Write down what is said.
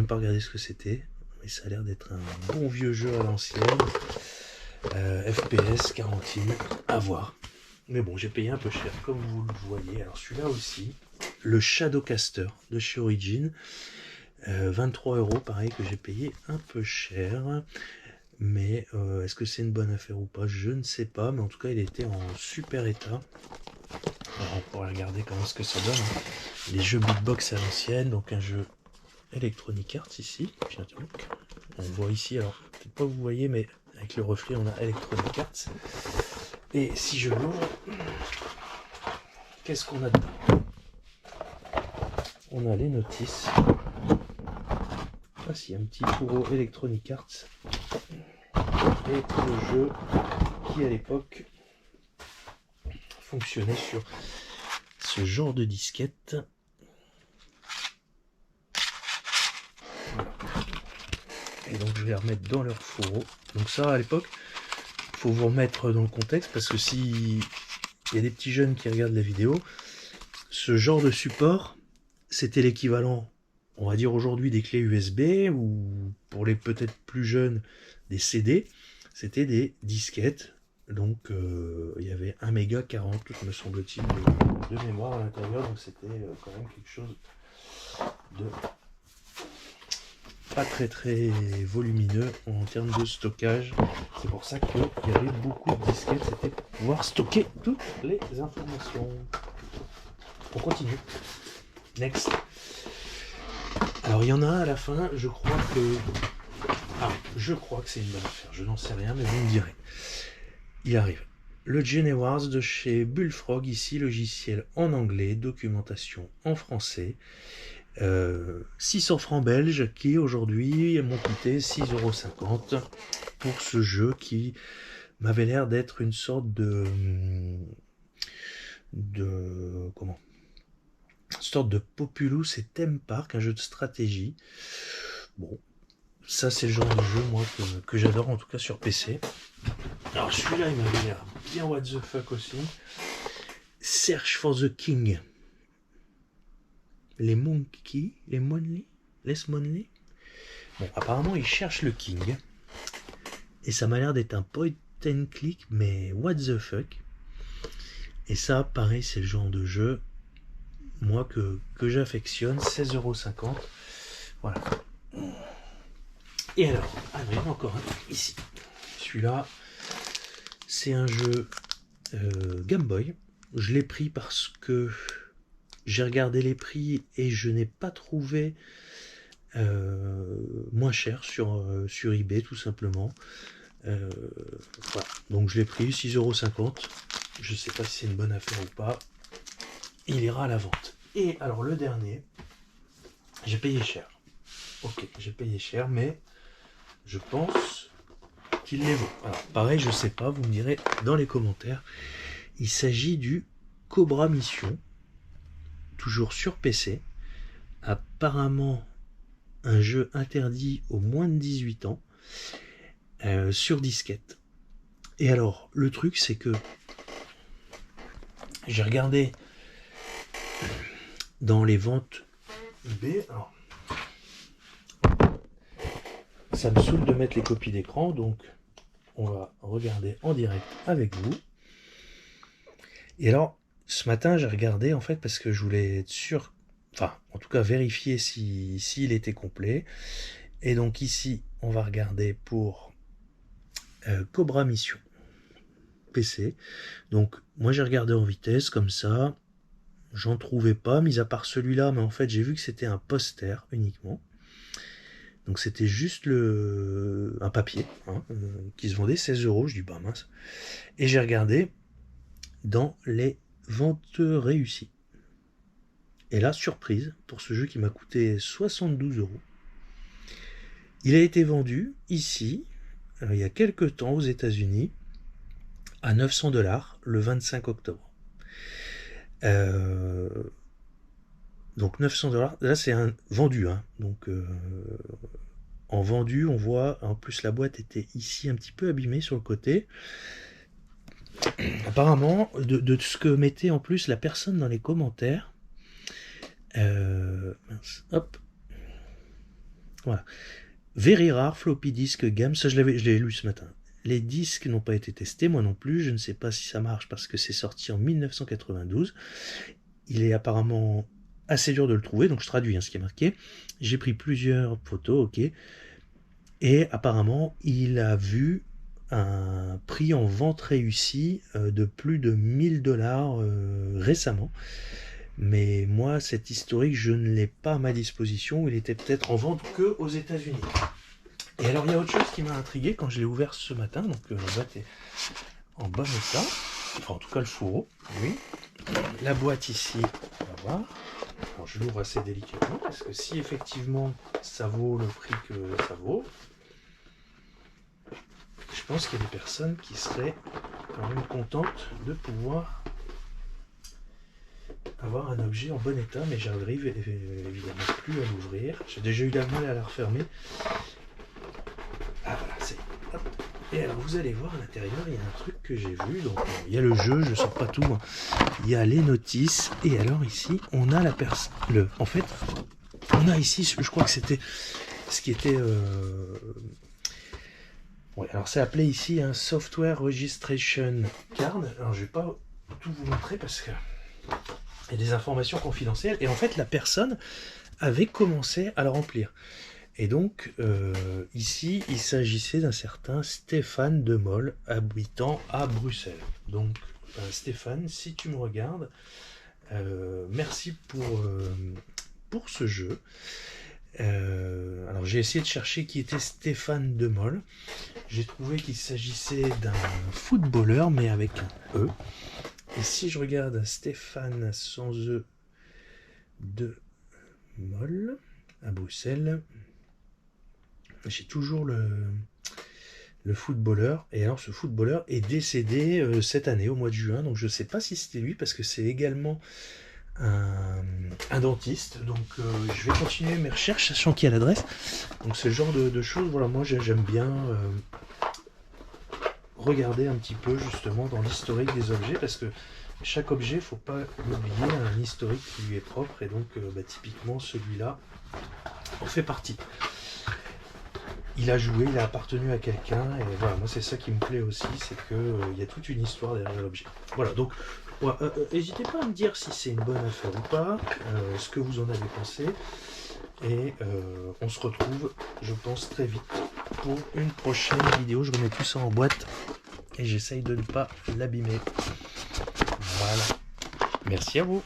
pas regardé ce que c'était, mais ça a l'air d'être un bon vieux jeu à l'ancienne. FPS garanti, à voir. Mais bon, j'ai payé un peu cher, comme vous le voyez. Alors celui-là aussi, le Shadowcaster de chez Origin, 23 €, pareil, que j'ai payé un peu cher. Mais est-ce que c'est une bonne affaire ou pas? Je ne sais pas, mais en tout cas, il était en super état. Alors, on pourrait regarder comment ce que ça donne. Hein. Les jeux beatbox à l'ancienne, donc un jeu Electronic Arts ici. On voit ici, alors peut-être pas vous voyez, mais avec le reflet, on a Electronic Arts. Et si je l'ouvre, qu'est-ce qu'on a dedans? On a les notices. Ah si, un petit fourreau Electronic Arts. Et le jeu qui à l'époque fonctionnait sur ce genre de disquette. Et donc je vais les remettre dans leur fourreau. Donc ça à l'époque, il faut vous remettre dans le contexte parce que si il y a des petits jeunes qui regardent la vidéo, ce genre de support, c'était l'équivalent, on va dire aujourd'hui, des clés USB ou pour les peut-être plus jeunes, des CD. C'était des disquettes. Donc il y avait 1 méga 40, me semble-t-il, de mémoire à l'intérieur. Donc c'était quand même quelque chose de pas très très volumineux en termes de stockage. C'est pour ça qu'il y avait beaucoup de disquettes, c'était pour pouvoir stocker toutes les informations. On continue. Next. Alors il y en a un à la fin, je crois que c'est une bonne affaire, je n'en sais rien, mais vous me direz. Il arrive. Le Genewars de chez Bullfrog, ici, logiciel en anglais, documentation en français. 600 francs belges qui aujourd'hui m'ont coûté 6,50 € pour ce jeu qui m'avait l'air d'être une sorte de Populous et Theme Park, un jeu de stratégie. Bon, ça c'est le genre de jeu moi que j'adore, en tout cas sur PC. Alors celui-là il m'avait l'air bien what the fuck aussi. Search for the King. Les Monkeys, les Monley, les Monley. Bon, apparemment il cherche le King. Et ça m'a l'air d'être un point and click, mais what the fuck. Et ça, pareil, c'est le genre de jeu, moi, que j'affectionne. 16,50 €. Voilà. Et alors, il y en a encore un ici. Celui-là, c'est un jeu Game Boy. Je l'ai pris parce que j'ai regardé les prix et je n'ai pas trouvé moins cher sur eBay, tout simplement. Voilà. Donc je l'ai pris 6,50 €. Je ne sais pas si c'est une bonne affaire ou pas. Il ira à la vente. Et alors le dernier, j'ai payé cher. Ok, j'ai payé cher, mais je pense qu'il les vaut. Alors pareil, je sais pas, vous me direz dans les commentaires. Il s'agit du Cobra Mission, toujours sur PC. Apparemment un jeu interdit aux moins de 18 ans sur disquette. Et alors le truc c'est que j'ai regardé dans les ventes eBay. Alors, ça me saoule de mettre les copies d'écran, donc on va regarder en direct avec vous. Et alors, ce matin, j'ai regardé en fait parce que je voulais être sûr, enfin, en tout cas vérifier s'il était complet. Et donc ici, on va regarder pour Cobra Mission PC. Donc, moi j'ai regardé en vitesse comme ça. J'en trouvais pas, mis à part celui-là, mais en fait j'ai vu que c'était un poster uniquement. Donc c'était juste un papier qui se vendait 16 €. Je dis bah mince. Et j'ai regardé dans les ventes réussies. Et là, surprise, pour ce jeu qui m'a coûté 72 €. Il a été vendu ici, il y a quelques temps aux États-Unis, à 900 $ le 25 octobre. Donc 900 $, là c'est un vendu, hein. Donc en vendu, on voit, en plus la boîte était ici un petit peu abîmée sur le côté. Apparemment, de ce que mettait en plus la personne dans les commentaires, mince, hop, Voilà. Very rare floppy disk gamme, ça je l'ai lu ce matin. Les disques n'ont pas été testés, moi non plus, je ne sais pas si ça marche parce que c'est sorti en 1992. Il est apparemment assez dur de le trouver, donc je traduis ce qui est marqué. J'ai pris plusieurs photos, ok. Et apparemment, il a vu un prix en vente réussi de plus de 1000 $ récemment. Mais moi, cet historique, je ne l'ai pas à ma disposition. Il était peut-être en vente que aux États-Unis. Et alors, il y a autre chose qui m'a intrigué quand je l'ai ouvert ce matin. Donc, la boîte est en bon état. Enfin, en tout cas, le fourreau, oui. La boîte ici, on va voir. Alors, je l'ouvre assez délicatement parce que si effectivement ça vaut le prix que ça vaut, je pense qu'il y a des personnes qui seraient quand même contentes de pouvoir avoir un objet en bon état, mais j'arrive évidemment plus à l'ouvrir. J'ai déjà eu la mal à la refermer. Ah voilà, c'est... Hop. Et alors vous allez voir à l'intérieur, il y a un truc que j'ai vu. Donc il y a le jeu, je ne sors pas tout. Il y a les notices. Et alors ici, on a la personne. En fait, on a ici, je crois que c'était ce qui était... Ouais, alors c'est appelé ici un Software Registration Card. Alors je vais pas tout vous montrer parce que il y a des informations confidentielles. Et en fait, la personne avait commencé à le remplir. Et donc, ici, il s'agissait d'un certain Stéphane Demol, habitant à Bruxelles. Donc, Stéphane, si tu me regardes, merci pour ce jeu. Alors, j'ai essayé de chercher qui était Stéphane Demol. J'ai trouvé qu'il s'agissait d'un footballeur, mais avec un E. Et si je regarde Stéphane sans E de Mol, à Bruxelles, j'ai toujours le footballeur. Et alors ce footballeur est décédé cette année, au mois de juin. Donc je ne sais pas si c'était lui, parce que c'est également un dentiste. Donc je vais continuer mes recherches, sachant qu'il y a l'adresse. Donc c'est le genre de choses, voilà, moi j'aime bien regarder un petit peu justement dans l'historique des objets, parce que chaque objet, il ne faut pas l'oublier, a un historique qui lui est propre. Et donc typiquement celui-là en fait partie. Il a joué, il a appartenu à quelqu'un, et voilà, moi c'est ça qui me plaît aussi, c'est qu'il y a toute une histoire derrière l'objet. Voilà, donc n'hésitez pas à me dire si c'est une bonne affaire ou pas, ce que vous en avez pensé, et on se retrouve, je pense, très vite pour une prochaine vidéo. Je remets tout ça en boîte, et j'essaye de ne pas l'abîmer. Voilà, merci à vous.